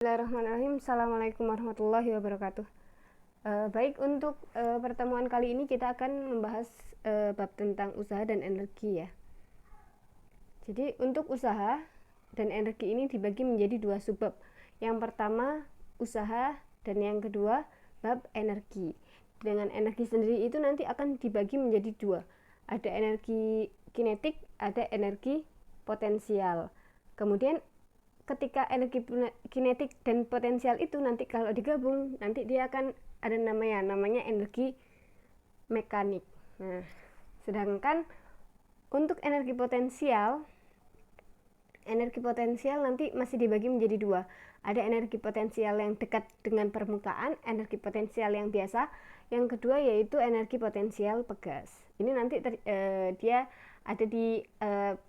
Bismillahirrahmanirrahim. Assalamualaikum warahmatullahi wabarakatuh. Baik, untuk pertemuan kali ini kita akan membahas bab tentang usaha dan energi ya. Jadi untuk usaha dan energi ini dibagi menjadi dua subbab. Yang pertama usaha dan yang kedua bab energi. Dengan energi sendiri itu nanti akan dibagi menjadi dua. Ada energi kinetik, ada energi potensial. Kemudian ketika energi kinetik dan potensial itu nanti kalau digabung nanti dia akan ada namanya energi mekanik. Nah, sedangkan untuk energi potensial nanti masih dibagi menjadi dua. Ada energi potensial yang dekat dengan permukaan, energi potensial yang biasa. Yang kedua yaitu energi potensial pegas. Ini nanti dia ada di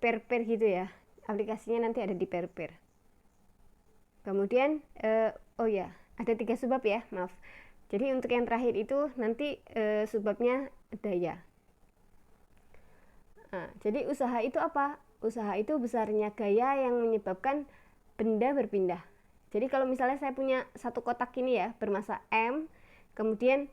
per gitu ya. Aplikasinya nanti ada di per. Kemudian ada 3 subbab ya, maaf. Jadi untuk yang terakhir itu nanti subbabnya daya. Nah, jadi usaha itu apa? Usaha itu besarnya gaya yang menyebabkan benda berpindah. Jadi kalau misalnya saya punya satu kotak ini ya, bermassa M, kemudian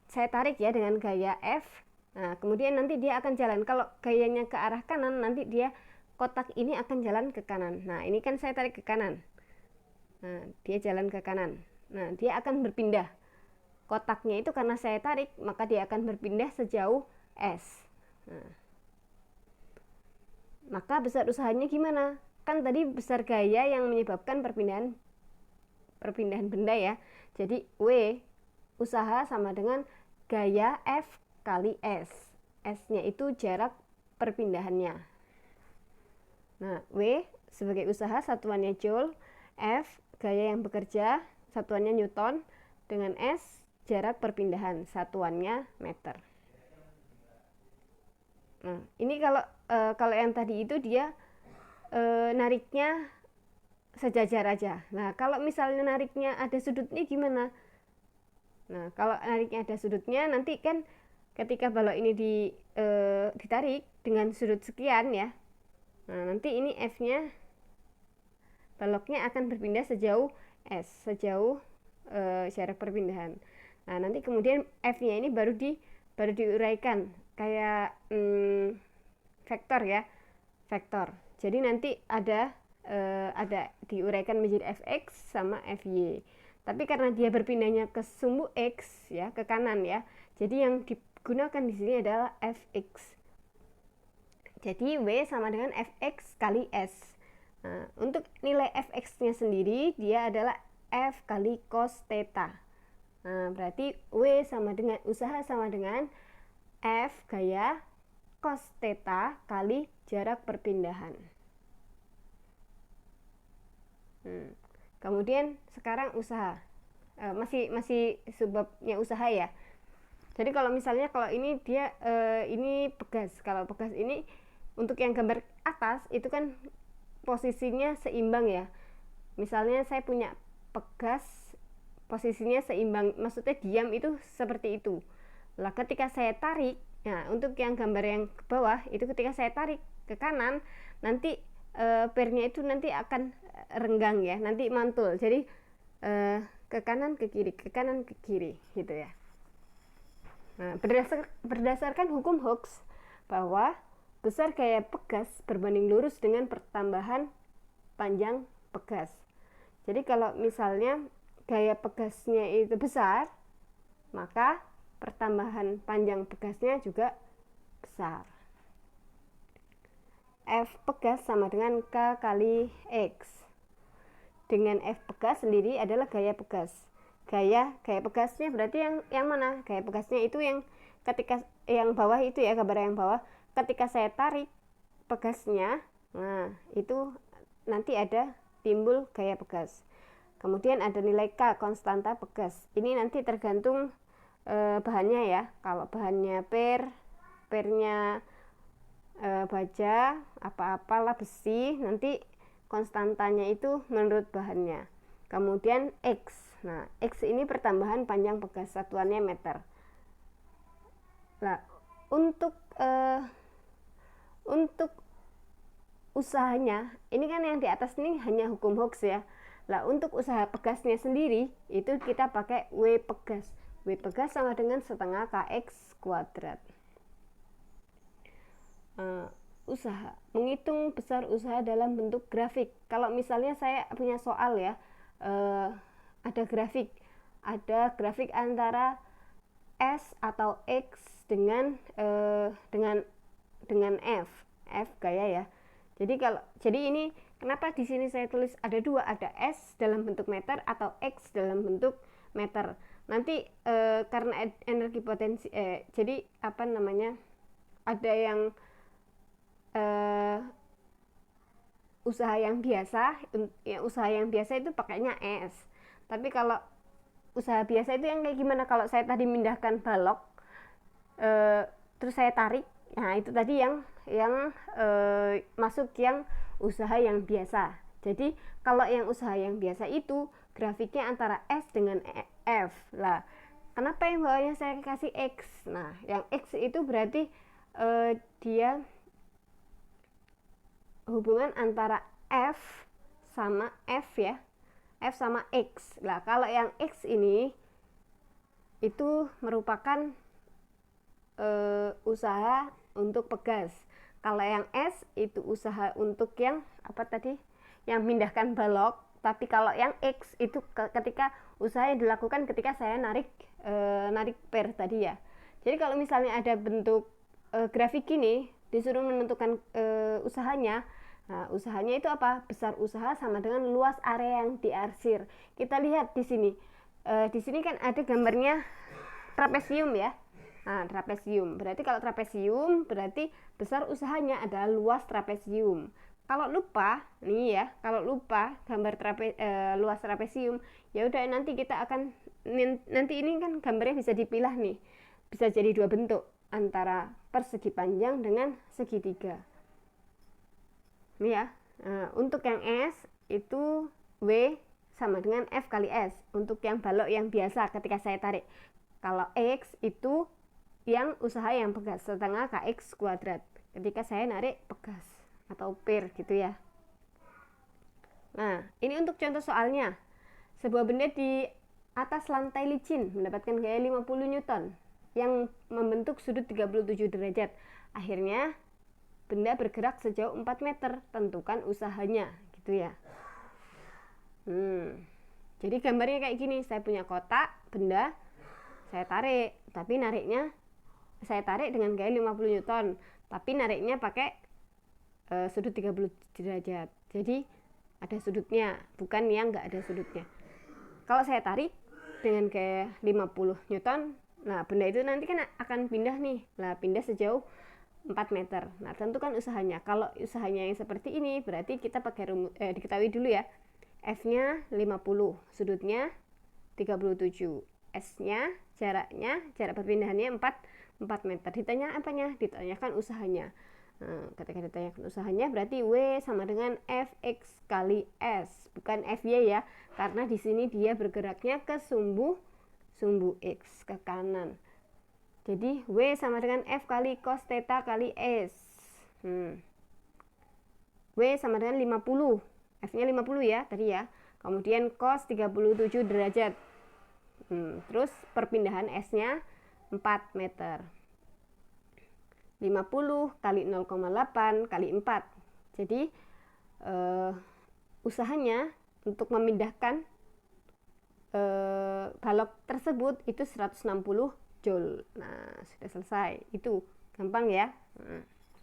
saya tarik ya dengan gaya F. Nah, kemudian nanti dia akan jalan. Kalau gayanya ke arah kanan, nanti dia kotak ini akan jalan ke kanan. Nah, ini kan saya tarik ke kanan. Nah, dia jalan ke kanan. Nah, dia akan berpindah. Kotaknya itu karena saya tarik, maka dia akan berpindah sejauh S. Nah, maka besar usahanya gimana? Kan tadi besar gaya yang menyebabkan perpindahan benda ya. Jadi W usaha sama dengan gaya F kali S. S-nya itu jarak perpindahannya. Nah, W sebagai usaha satuannya Joule, F gaya yang bekerja satuannya Newton, dengan S jarak perpindahan satuannya meter. Nah, ini kalau yang tadi itu dia nariknya sejajar aja. Nah, kalau misalnya nariknya ada sudutnya gimana? Nah, kalau nariknya ada sudutnya nanti kan ketika balok ini ditarik dengan sudut sekian ya. Nah, nanti ini F-nya baloknya akan berpindah sejauh S, sejauh jarak perpindahan. Nah, nanti kemudian F-nya ini baru diuraikan kayak vektor ya, vektor. Jadi nanti ada diuraikan menjadi Fx sama Fy. Tapi karena dia berpindahnya ke sumbu X ya, ke kanan ya. Jadi yang digunakan di sini adalah Fx. Jadi W sama dengan Fx kali S. Nah, untuk nilai Fx-nya sendiri dia adalah F kali cos theta. Nah, berarti W sama dengan usaha sama dengan F gaya cos theta kali jarak perpindahan. Kemudian sekarang usaha. Masih subbabnya usaha ya. Jadi kalau misalnya kalau ini dia ini pegas. Kalau pegas ini untuk yang gambar atas itu kan posisinya seimbang ya. Misalnya saya punya pegas posisinya seimbang, maksudnya diam itu seperti itu. Lah ketika saya tarik, nah untuk yang gambar yang ke bawah itu ketika saya tarik ke kanan nanti pernya itu nanti akan renggang ya, nanti mantul. Jadi ke kanan ke kiri gitu ya. Nah, berdasarkan hukum Hooke bahwa besar gaya pegas berbanding lurus dengan pertambahan panjang pegas. Jadi kalau misalnya gaya pegasnya itu besar, maka pertambahan panjang pegasnya juga besar. F pegas sama dengan K kali X. Dengan F pegas sendiri adalah gaya pegas. Gaya pegasnya berarti yang mana? Gaya pegasnya itu yang ketika yang bawah itu ya, gambar yang bawah. Ketika saya tarik pegasnya, nah itu nanti ada timbul gaya pegas. Kemudian ada nilai K, konstanta pegas. Ini nanti tergantung bahannya ya. Kalau bahannya pernya baja, apa-apalah besi, nanti konstantanya itu menurut bahannya. Kemudian X. Nah, X ini pertambahan panjang pegas, satuannya meter. Nah, untuk usahanya ini kan yang di atas ini hanya hukum Hooke ya. Lah untuk usaha pegasnya sendiri itu kita pakai W pegas. W pegas sama dengan setengah KX kuadrat. Usaha, menghitung besar usaha dalam bentuk grafik. Kalau misalnya saya punya soal ya, ada grafik antara S atau X dengan F gaya ya. Jadi ini kenapa di sini saya tulis ada dua, ada S dalam bentuk meter atau X dalam bentuk meter. Nanti karena energi potensi jadi apa namanya, ada yang usaha yang biasa itu pakainya S. Tapi kalau usaha biasa itu yang kayak gimana? Kalau saya tadi mindahkan balok terus saya tarik, nah itu tadi yang masuk yang usaha yang biasa. Jadi kalau yang usaha yang biasa itu grafiknya antara S dengan F lah. Kenapa yang bawahnya saya kasih X? Nah yang X itu berarti dia hubungan antara F sama F ya, F sama X. Lah kalau yang X ini itu merupakan usaha untuk pegas. Kalau yang S itu usaha untuk yang apa tadi, yang mindahkan balok. Tapi kalau yang X itu ketika usaha yang dilakukan ketika saya narik per tadi ya. Jadi kalau misalnya ada bentuk grafik ini disuruh menentukan usahanya. Nah, usahanya itu apa? Besar usaha sama dengan luas area yang diarsir. Kita lihat di sini. Di sini kan ada gambarnya trapesium ya. Nah, trapesium. Berarti kalau trapesium berarti besar usahanya adalah luas trapesium. Kalau lupa nih ya, kalau lupa gambar luas trapesium, ya udah nanti kita akan nanti ini kan gambarnya bisa dipilah nih. Bisa jadi dua bentuk, antara persegi panjang dengan segitiga. Ini ya. Nah, untuk yang S itu W sama dengan F kali S. Untuk yang balok yang biasa ketika saya tarik. Kalau X itu yang usaha yang pegas, setengah KX kuadrat ketika saya narik pegas atau per gitu ya. Nah, ini untuk contoh soalnya. Sebuah benda di atas lantai licin mendapatkan gaya 50 Newton yang membentuk sudut 37 derajat. Akhirnya benda bergerak sejauh 4 meter, tentukan usahanya gitu ya. Jadi gambarnya kayak gini, saya punya kotak benda, saya tarik, tapi saya tarik dengan gaya 50 Newton, tapi nariknya pakai sudut 30 derajat. Jadi ada sudutnya, bukan yang nggak ada sudutnya. Kalau saya tarik dengan gaya 50 Newton, nah benda itu nanti kan akan pindah nih. Nah, pindah sejauh 4 meter. Nah, tentukan usahanya. Kalau usahanya yang seperti ini, berarti kita pakai diketahui dulu ya. F-nya 50, sudutnya 37. S-nya, jarak perpindahannya 4 meter. Ditanya apanya? Ditanyakan usahanya. Nah, ketika ditanyakan usahanya berarti W sama dengan Fx kali S, bukan Fy ya, karena di sini dia bergeraknya ke sumbu X, ke kanan. Jadi W sama dengan F kali cos theta kali S. W sama dengan 50. F-nya 50 ya tadi ya. Kemudian cos 37 derajat. Terus perpindahan S-nya 4 meter. 50 kali 0,8 kali 4. Jadi usahanya untuk memindahkan balok tersebut itu 160 joule. Nah, sudah selesai. Itu gampang ya.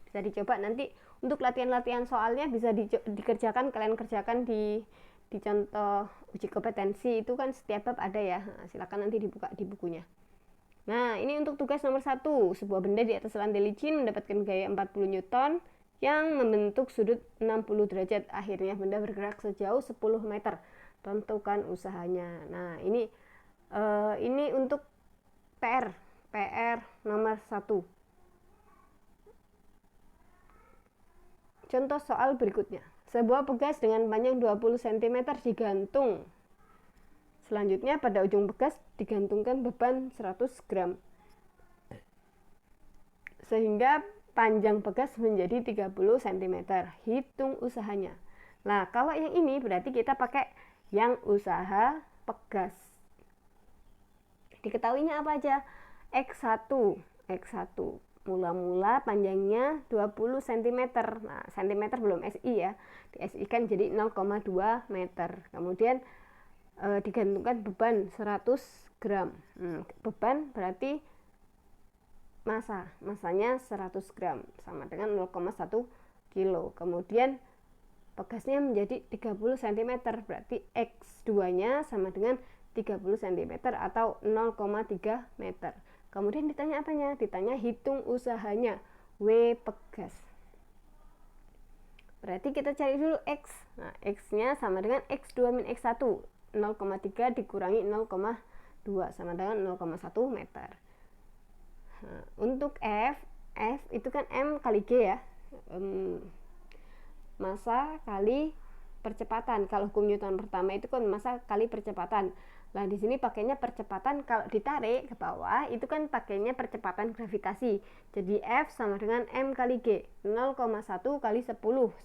Bisa dicoba nanti untuk latihan-latihan soalnya bisa dikerjakan, kalian kerjakan di contoh uji kompetensi itu kan setiap bab ada ya. Nah, silakan nanti dibuka di bukunya. Nah, ini untuk tugas nomor 1. Sebuah benda di atas lantai licin mendapatkan gaya 40 Newton yang membentuk sudut 60 derajat. Akhirnya benda bergerak sejauh 10 meter. Tentukan usahanya. Nah, ini untuk PR nomor 1. Contoh soal berikutnya. Sebuah pegas dengan panjang 20 cm digantung. Selanjutnya pada ujung pegas digantungkan beban 100 gram. Sehingga panjang pegas menjadi 30 cm. Hitung usahanya. Nah, kalau yang ini berarti kita pakai yang usaha pegas. Diketahuinya apa aja? X1 mula-mula panjangnya 20 cm. Nah, cm belum SI ya. Di SI kan jadi 0,2 meter. Kemudian digantungkan beban 100 gram. Beban berarti masanya 100 gram sama dengan 0,1 kilo. Kemudian pegasnya menjadi 30 cm, berarti X2 nya sama dengan 30 cm atau 0,3 meter. Kemudian ditanya apanya? Ditanya hitung usahanya, W pegas. Berarti kita cari dulu X. Nah, X nya sama dengan X2 min X1, 0,3 dikurangi 0,2 sama dengan 0,1 meter. Nah, untuk F itu kan M kali G ya, massa kali percepatan. Kalau hukum Newton pertama itu kan massa kali percepatan. Nah, di sini pakainya percepatan, kalau ditarik ke bawah itu kan pakainya percepatan gravitasi. Jadi F sama dengan M kali G, 0,1 kali 10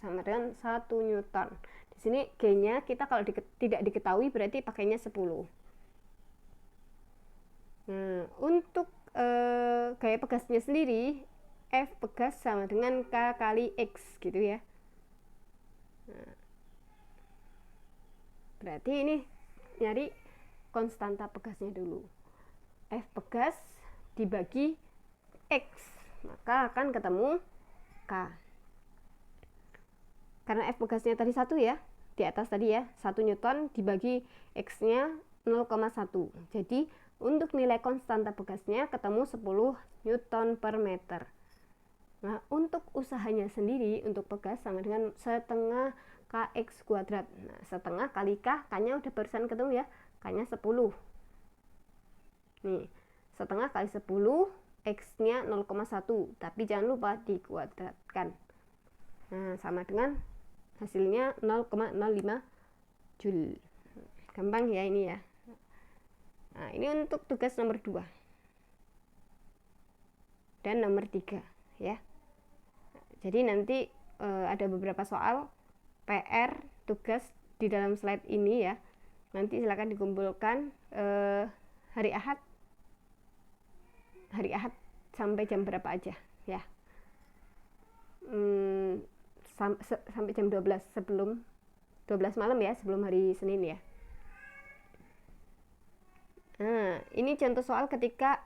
sama dengan 1 Newton. Di sini G-nya kita kalau tidak diketahui berarti pakainya 10. Nah, untuk gaya pegasnya sendiri, F pegas sama dengan K kali X gitu ya. Nah, berarti ini nyari konstanta pegasnya dulu. F pegas dibagi X, maka akan ketemu K. Karena F pegasnya tadi 1 ya, di atas tadi ya, 1 Newton dibagi X-nya 0,1. Jadi untuk nilai konstanta pegasnya ketemu 10 Newton per meter. Nah, untuk usahanya sendiri untuk pegas sama dengan setengah Kx kuadrat. Nah, setengah kali K, K-nya udah barusan ketemu ya, K-nya 10. Nih, setengah kali 10, X-nya 0,1, tapi jangan lupa dikuadratkan. Nah, sama dengan hasilnya 0,05 Joule. Gampang ya ini ya. Nah, ini untuk tugas nomor 2 dan nomor 3 ya. Jadi nanti ada beberapa soal PR tugas di dalam slide ini ya. Nanti silakan dikumpulkan hari Ahad sampai jam berapa aja ya. Sampai jam 12 sebelum 12 malam ya, sebelum hari Senin ya. Nah, ini contoh soal ketika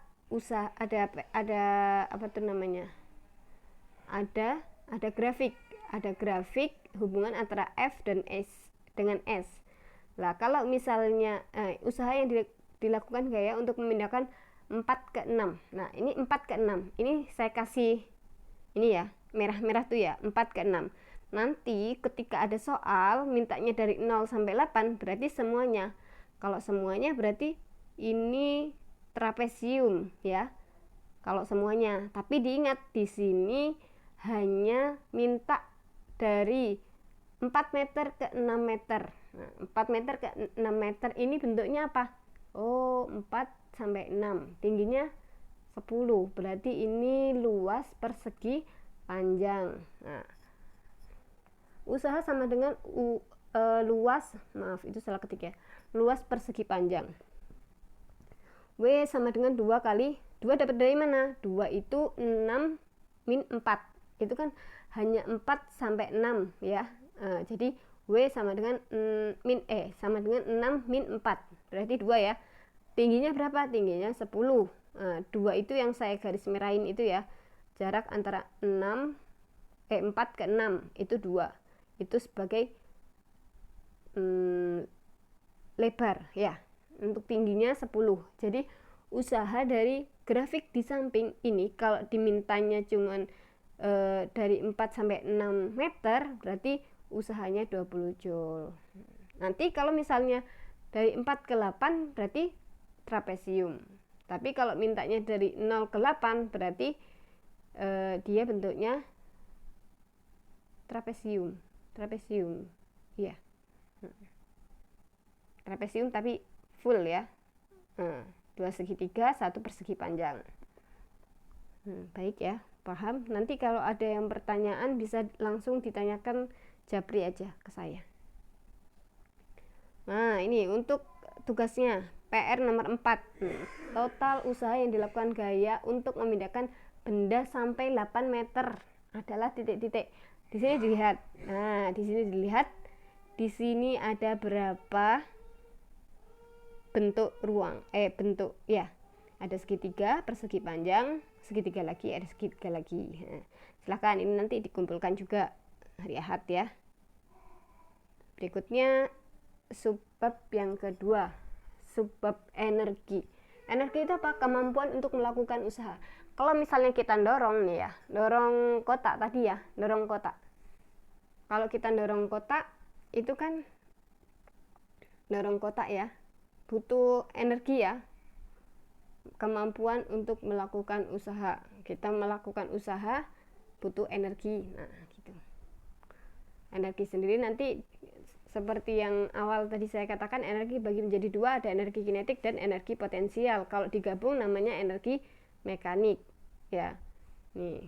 ada apa tuh namanya? Ada grafik hubungan antara F dan S dengan S. Lah, kalau misalnya usaha yang dilakukan gaya untuk memindahkan 4 ke 6. Nah, ini 4 ke 6. Ini saya kasih ini ya, merah-merah tuh ya, 4 ke 6. Nanti ketika ada soal mintanya dari 0 sampai 8, berarti semuanya. Kalau semuanya berarti ini trapesium ya. Kalau semuanya, tapi diingat di sini hanya minta dari 4 meter ke 6 meter. Nah, 4 meter ke 6 meter ini bentuknya apa? Oh, 4 sampai 6. Tingginya 10. Berarti ini luas persegi panjang. Nah, usaha sama dengan luas, maaf itu salah ketik ya. Luas persegi panjang. W sama dengan 2 kali 2 dapat dari mana? 2 itu 6 min 4. Itu kan hanya 4 sampai 6 ya. Jadi W sama dengan sama dengan 6 min 4. Berarti 2 ya. Tingginya berapa? Tingginya 10. 2 itu yang saya garis merahin itu ya. Jarak antara 4 ke 6 itu 2. Itu sebagai lebar ya. Untuk tingginya 10. Jadi usaha dari grafik di samping ini kalau dimintanya cuman dari 4 sampai 6 meter berarti usahanya 20 Joule. Nanti kalau misalnya dari 4 ke 8 berarti trapesium. Tapi kalau mintanya dari 0 ke 8 berarti dia bentuknya trapesium. Iya. Trapesium tapi full ya. 2 segitiga, 1 persegi panjang. Baik ya, paham. Nanti kalau ada yang pertanyaan bisa langsung ditanyakan japri aja ke saya. Nah, ini untuk tugasnya PR nomor 4. Total usaha yang dilakukan Gaya untuk memindahkan benda sampai 8 meter adalah titik-titik. Di sini dilihat. Nah, di sini dilihat. Di sini ada berapa bentuk ruang? Bentuk ya. Ada segitiga, persegi panjang, segitiga lagi, ada segitiga lagi. Nah, silahkan ini nanti dikumpulkan juga hari Ahad ya. Berikutnya subbab yang kedua, subbab energi. Energi itu apa? Kemampuan untuk melakukan usaha. Kalau misalnya kita dorong nih ya, dorong kotak tadi ya, dorong kotak. Kalau kita dorong kotak, itu kan dorong kotak ya, butuh energi ya, kemampuan untuk melakukan usaha. Kita melakukan usaha butuh energi. Nah, gitu. Energi sendiri nanti seperti yang awal tadi saya katakan, energi bagi menjadi dua, ada energi kinetik dan energi potensial. Kalau digabung namanya energi mekanik ya. Nih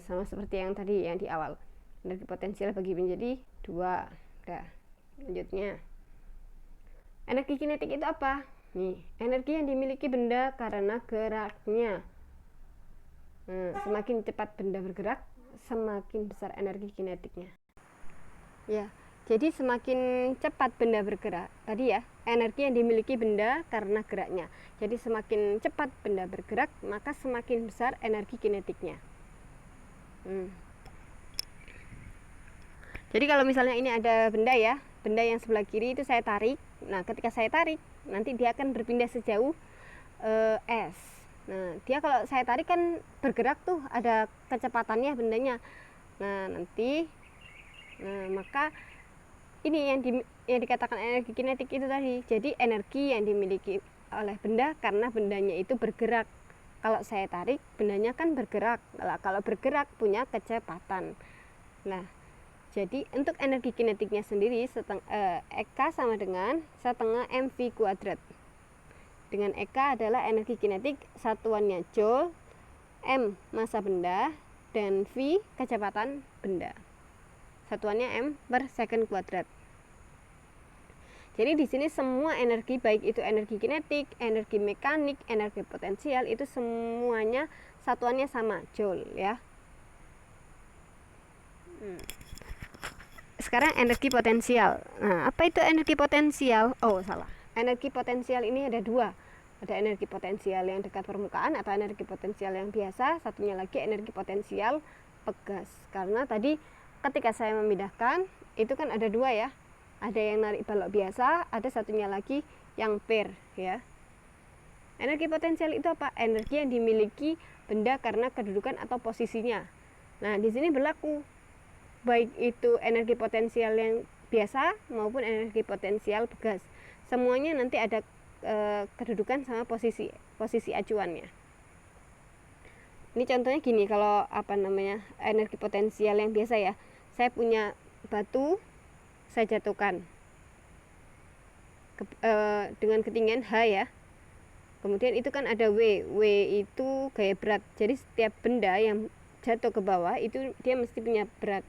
sama seperti yang tadi yang di awal, energi potensial bagi menjadi dua. Udah, lanjutnya energi kinetik itu apa? Nih, energi yang dimiliki benda karena geraknya. Semakin cepat benda bergerak, semakin besar energi kinetiknya ya. Jadi semakin cepat benda bergerak, tadi ya, energi yang dimiliki benda karena geraknya. Jadi semakin cepat benda bergerak, maka semakin besar energi kinetiknya. Jadi kalau misalnya ini ada benda ya, benda yang sebelah kiri itu saya tarik. Nah, ketika saya tarik, nanti dia akan berpindah sejauh S. Nah, dia kalau saya tarik kan bergerak tuh, ada kecepatannya bendanya. Nah, maka ini yang dikatakan energi kinetik itu tadi. Jadi energi yang dimiliki oleh benda karena bendanya itu bergerak. Kalau saya tarik, bendanya kan bergerak. Kalau bergerak punya kecepatan. Nah, jadi untuk energi kinetiknya sendiri EK sama dengan setengah mv kuadrat. Dengan EK adalah energi kinetik, satuannya joule, m massa benda, dan v kecepatan benda. Satuannya m per second kuadrat. Jadi di sini semua energi, baik itu energi kinetik, energi mekanik, energi potensial, itu semuanya satuannya sama, joule ya. Sekarang energi potensial. Nah, apa itu energi potensial? Oh, salah. Energi potensial ini ada dua. Ada energi potensial yang dekat permukaan atau energi potensial yang biasa. Satunya lagi energi potensial pegas. Karena tadi ketika saya memindahkan, itu kan ada dua ya. Ada yang narik balok biasa, ada satunya lagi yang per ya. Energi potensial itu apa? Energi yang dimiliki benda karena kedudukan atau posisinya. Nah, di sini berlaku baik itu energi potensial yang biasa maupun energi potensial pegas. Semuanya nanti ada kedudukan sama posisi acuannya. Ini contohnya gini, kalau energi potensial yang biasa ya, saya punya batu, saya jatuhkan dengan ketinggian H ya. Kemudian itu kan ada W itu gaya berat. Jadi setiap benda yang jatuh ke bawah itu dia mesti punya berat.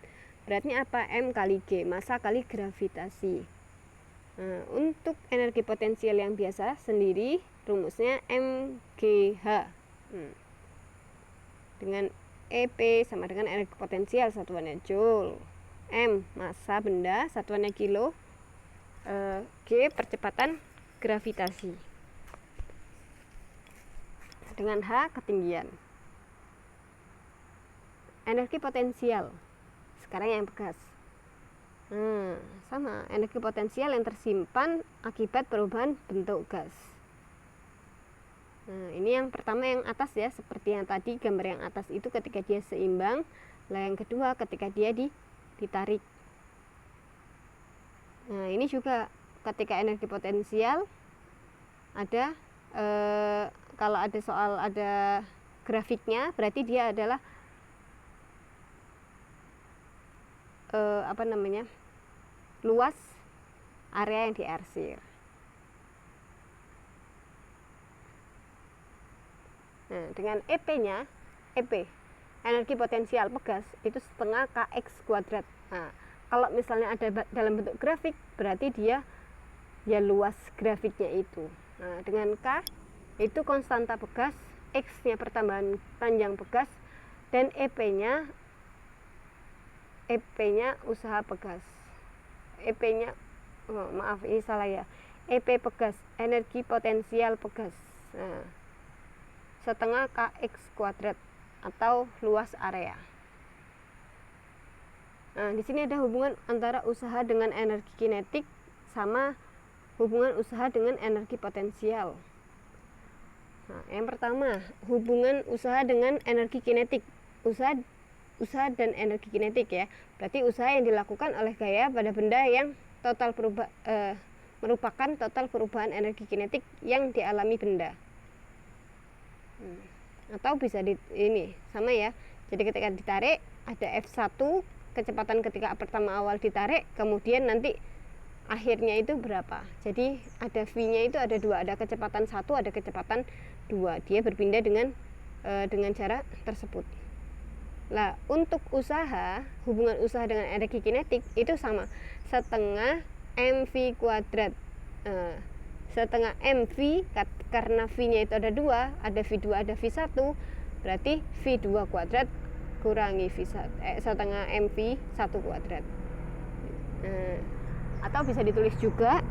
Beratnya apa? M kali G, massa kali gravitasi. Nah, untuk energi potensial yang biasa sendiri rumusnya MGH. Dengan EP sama dengan energi potensial, satuannya joule. M massa benda, satuannya kilo. G percepatan gravitasi. Dengan H ketinggian. Energi potensial. Sekarang yang pegas. Sama, energi potensial yang tersimpan akibat perubahan bentuk gas. Nah, ini yang pertama yang atas ya, seperti yang tadi gambar yang atas itu ketika dia seimbang. Nah, yang kedua ketika dia ditarik. Nah, ini juga ketika energi potensial ada kalau ada soal ada grafiknya, berarti dia adalah luas area yang diarsir. Nah, dengan EP-nya, energi potensial pegas itu setengah kx kuadrat. Nah, kalau misalnya ada dalam bentuk grafik, berarti dia ya luas grafiknya itu. Nah, dengan K itu konstanta pegas, X-nya pertambahan panjang pegas, dan EP-nya usaha pegas. EP-nya maaf ini salah ya. EP pegas, energi potensial pegas. Nah, setengah KX kuadrat atau luas area. Nah, di sini ada hubungan antara usaha dengan energi kinetik sama hubungan usaha dengan energi potensial. Nah, yang pertama, hubungan usaha dengan energi kinetik. Usaha dan energi kinetik ya. Berarti usaha yang dilakukan oleh gaya pada benda yang merupakan total perubahan energi kinetik yang dialami benda. Atau bisa ini sama ya. Jadi ketika ditarik ada F1 kecepatan ketika pertama awal ditarik, kemudian nanti akhirnya itu berapa. Jadi ada V-nya itu ada dua, ada kecepatan 1, ada kecepatan 2. Dia berpindah dengan cara tersebut. Nah, untuk usaha, hubungan usaha dengan energi kinetik itu sama, setengah mv kuadrat. Setengah mv, karena V-nya itu ada 2, ada V2, ada V1, berarti V2 kuadrat kurangi setengah mv 1 kuadrat. Atau bisa ditulis juga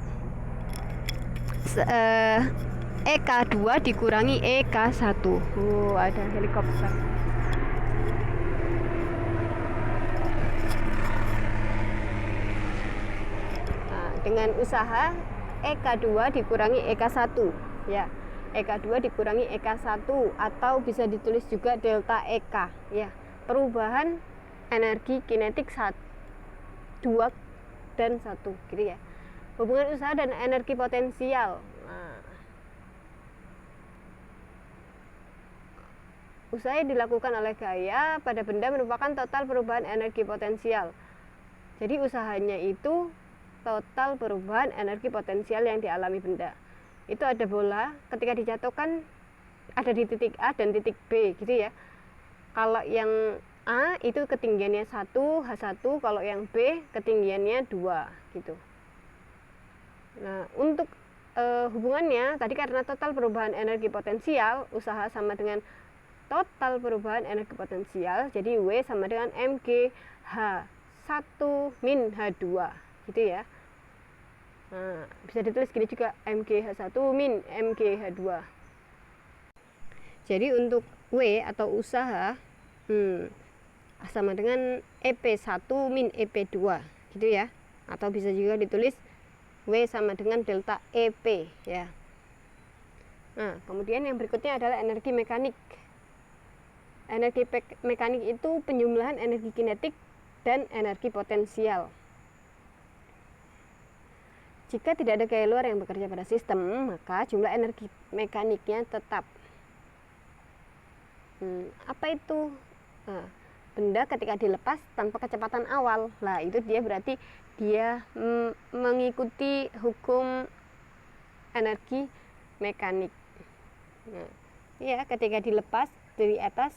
EK2 dikurangi EK1. Ada helikopter. Dengan usaha EK2 dikurangi EK1 ya. EK2 dikurangi EK1 atau bisa ditulis juga delta EK ya. Perubahan energi kinetik 2 dan 1 gitu ya. Hubungan usaha dan energi potensial. Nah, usaha yang dilakukan oleh gaya pada benda merupakan total perubahan energi potensial. Jadi usahanya itu total perubahan energi potensial yang dialami benda. Itu ada bola, ketika dijatuhkan ada di titik A dan titik B gitu ya. Kalau yang A itu ketinggiannya 1 H1, kalau yang B ketinggiannya 2 gitu. Nah, untuk hubungannya tadi karena total perubahan energi potensial, usaha sama dengan total perubahan energi potensial, jadi W sama dengan mg H1 min H2 gitu ya. Nah, bisa ditulis gini juga, mg H1 min mg H2. Jadi untuk W atau usaha sama dengan EP1 min EP2 gitu ya. Atau bisa juga ditulis W sama dengan delta EP ya. Nah, kemudian yang berikutnya adalah energi mekanik. Energi mekanik itu penjumlahan energi kinetik dan energi potensial. Jika tidak ada gaya luar yang bekerja pada sistem, maka jumlah energi mekaniknya tetap. Apa itu? Nah, benda ketika dilepas tanpa kecepatan awal, lah itu dia berarti dia mengikuti hukum energi mekanik. Nah, ya ketika dilepas dari atas,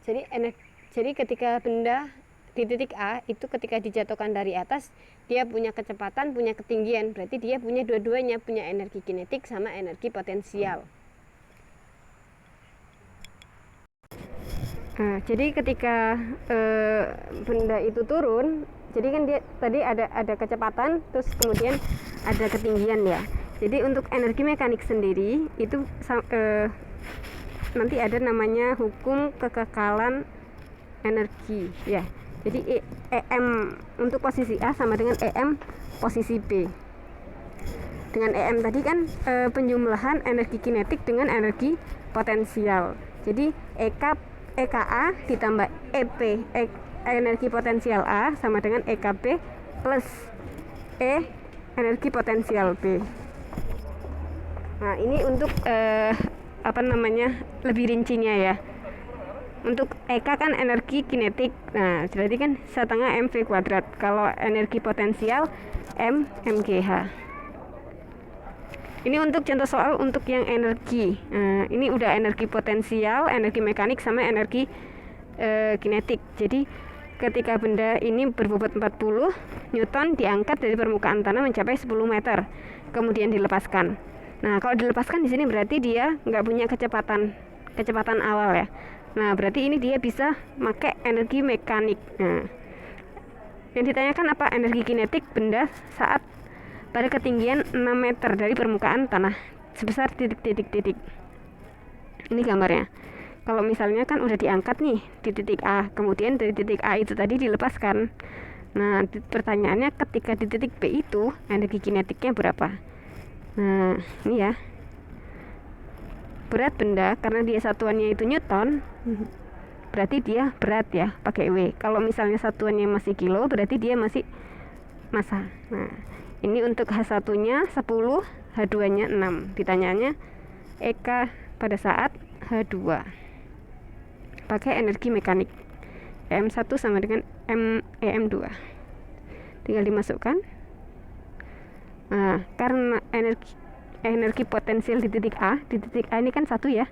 jadi ketika benda di titik A itu ketika dijatuhkan dari atas, dia punya kecepatan, punya ketinggian, berarti dia punya dua-duanya, punya energi kinetik sama energi potensial. Nah, jadi ketika benda itu turun, jadi kan dia tadi ada kecepatan, terus kemudian ada ketinggian ya. Jadi untuk energi mekanik sendiri itu nanti ada namanya hukum kekekalan energi ya. Jadi EM untuk posisi A sama dengan EM posisi B. Dengan EM tadi kan penjumlahan energi kinetik dengan energi potensial. Jadi EKA ditambah EP energi potensial A sama dengan EKB plus energi potensial B. Nah, ini untuk lebih rincinya ya. Untuk EK kan energi kinetik. Nah, berarti kan setengah mv kuadrat. Kalau energi potensial mgh. Ini untuk contoh soal untuk yang energi. Nah, ini udah energi potensial, energi mekanik sama energi kinetik. Jadi ketika benda ini berbobot 40 Newton diangkat dari permukaan tanah mencapai 10 meter, kemudian dilepaskan. Nah, kalau dilepaskan di sini berarti dia nggak punya kecepatan awal ya. Nah, berarti ini dia bisa pakai energi mekanik. Nah, yang ditanyakan apa? Energi kinetik benda saat pada ketinggian 6 meter dari permukaan tanah sebesar titik-titik-titik. Ini gambarnya. Kalau misalnya kan udah diangkat nih di titik A, kemudian dari titik A itu tadi dilepaskan. Nah, pertanyaannya ketika di titik B itu energi kinetiknya berapa? Nah, ini ya. Berat benda karena dia satuannya itu Newton, berarti dia berat ya, pakai W. Kalau misalnya satuannya masih kilo, berarti dia masih massa. Nah, ini untuk H1-nya 10, H2-nya 6. Ditanyanya EK pada saat H2. Pakai energi mekanik. M1 sama dengan EM2. Tinggal dimasukkan. Nah, karena energi potensial di titik A ini kan 1 ya.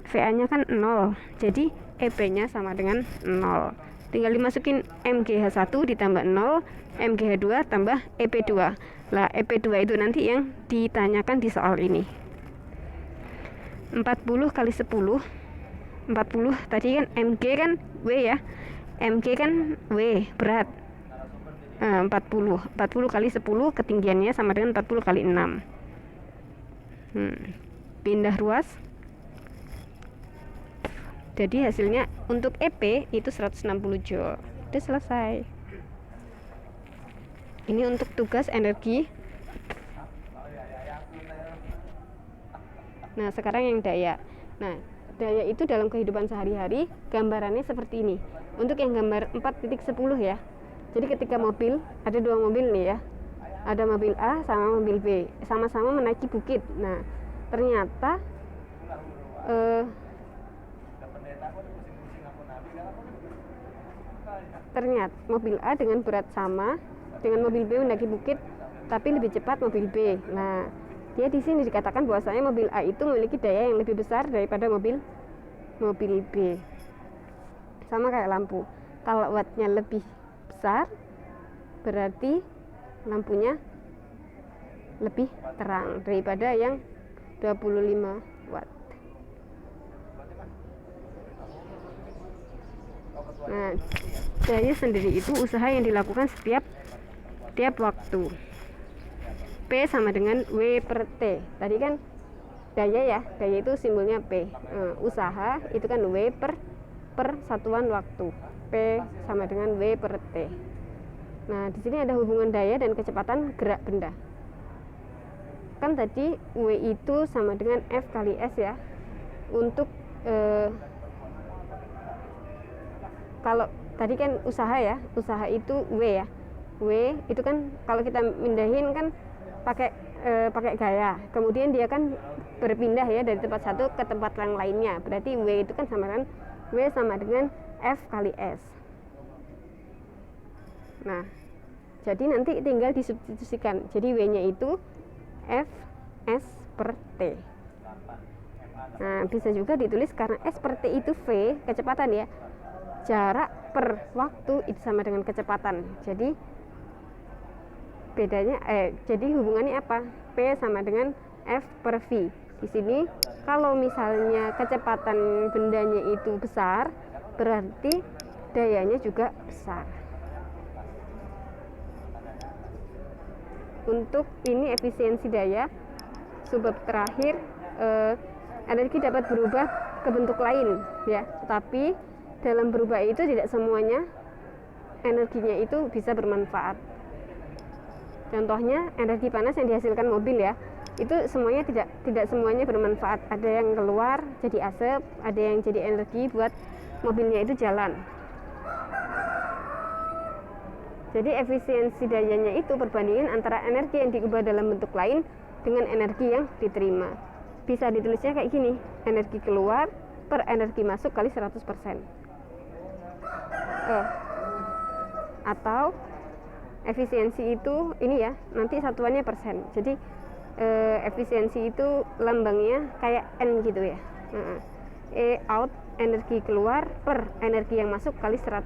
VA-nya kan 0. Jadi EP-nya sama dengan 0. Tinggal dimasukin MGH1 ditambah 0, MGH2 tambah EP2. Lah, EP2 itu nanti yang ditanyakan di soal ini. 40 kali 10. 40 tadi kan MG kan W ya. MG kan W, berat. 40 kali 10 ketinggiannya sama dengan 40 kali 6. Pindah ruas. Jadi hasilnya untuk EP itu 160 Joule. Udah selesai. Ini untuk tugas energi. Nah, sekarang yang daya. Nah, daya itu dalam kehidupan sehari-hari gambarannya seperti ini. Untuk yang gambar 4.10 ya. Jadi ketika mobil, ada 2 mobil nih ya. Ada mobil A sama mobil B, sama-sama menaiki bukit. Nah, ternyata mobil A dengan berat sama dengan mobil B mendaki bukit, tapi lebih cepat mobil B. Nah, dia di sini dikatakan bahwasanya mobil A itu memiliki daya yang lebih besar daripada mobil B. Sama kayak lampu. Kalau wattnya lebih besar, berarti lampunya lebih terang daripada yang 25 watt. Nah, daya sendiri itu usaha yang dilakukan tiap waktu. P sama dengan W per T. Tadi kan daya ya, daya itu simbolnya P. Usaha itu kan W per satuan waktu. P sama dengan W per T. Nah, di sini ada hubungan daya dan kecepatan gerak benda. Kan tadi W itu sama dengan F kali S ya. Untuk kalau tadi kan usaha ya, usaha itu W ya. W itu kan kalau kita mindahin kan pakai gaya. Kemudian dia kan berpindah ya dari tempat satu ke tempat yang lainnya. Berarti W itu kan sama dengan F kali S. Nah, jadi nanti tinggal disubstitusikan. Jadi W-nya itu F S per T. Nah, bisa juga ditulis karena S per T itu V, kecepatan ya. Jarak per waktu itu sama dengan kecepatan. Jadi bedanya jadi hubungannya apa? P sama dengan F per V. Di sini kalau misalnya kecepatan bendanya itu besar, berarti dayanya juga besar. Untuk ini efisiensi daya, subbab terakhir, energi dapat berubah ke bentuk lain ya, tetapi dalam berubah itu tidak semuanya energinya itu bisa bermanfaat. Contohnya energi panas yang dihasilkan mobil ya, itu semuanya tidak semuanya bermanfaat. Ada yang keluar jadi asap, ada yang jadi energi buat mobilnya itu jalan. Jadi efisiensi dayanya itu perbandingan antara energi yang diubah dalam bentuk lain dengan energi yang diterima. Bisa ditulisnya kayak gini, energi keluar per energi masuk kali 100%. Atau efisiensi itu ini ya, nanti satuannya persen. Jadi efisiensi itu lambangnya kayak N gitu ya. E out energi keluar per energi yang masuk kali 100%.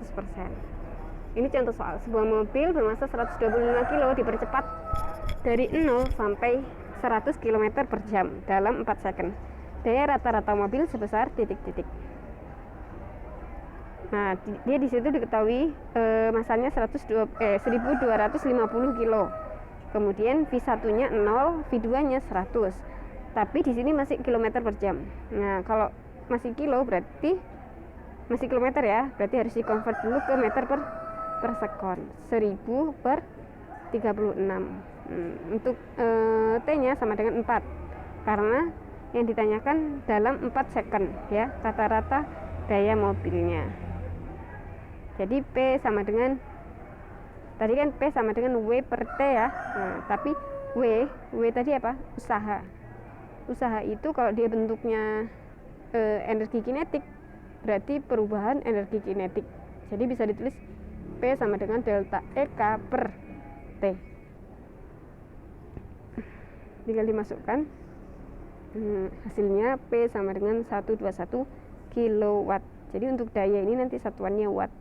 Ini contoh soal sebuah mobil bermassa 125 kg dipercepat dari 0 sampai 100 km per jam dalam 4 second. Daya rata-rata mobil sebesar titik-titik. Nah, dia di situ diketahui masanya 1250 kg. Kemudian V1-nya 0, V2-nya 100. Tapi di sini masih kilometer per jam. Nah, kalau masih kilo berarti masih kilometer ya, berarti harus di-convert dulu ke meter per sekon. 1000 per 36. Untuk T-nya sama dengan 4. Karena yang ditanyakan dalam 4 second ya, rata-rata daya mobilnya. Jadi P sama dengan, tadi kan P sama dengan W per T ya. Nah, tapi W tadi apa? Usaha itu kalau dia bentuknya energi kinetik, berarti perubahan energi kinetik. Jadi bisa ditulis P sama dengan delta EK per T. Tinggal dimasukkan. Hasilnya P sama dengan 121 kilowatt. Jadi untuk daya ini nanti satuannya watt.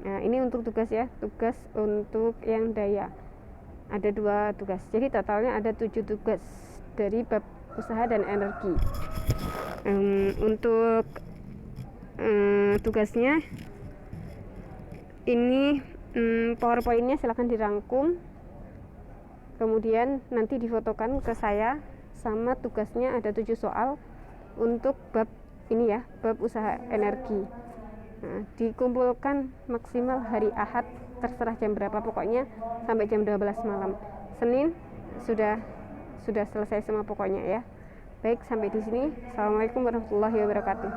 Nah, ini untuk tugas ya, tugas untuk yang daya. Ada 2 tugas. Jadi totalnya ada 7 tugas dari bab usaha dan energi. Untuk tugasnya ini PowerPoint-nya silahkan dirangkum, kemudian nanti difotokan ke saya. Sama tugasnya ada 7 soal untuk bab ini ya, bab usaha energi. Nah, dikumpulkan maksimal hari Ahad, terserah jam berapa, pokoknya sampai jam 12 malam. Senin sudah selesai semua pokoknya ya. Baik, sampai di sini. Assalamualaikum warahmatullahi wabarakatuh.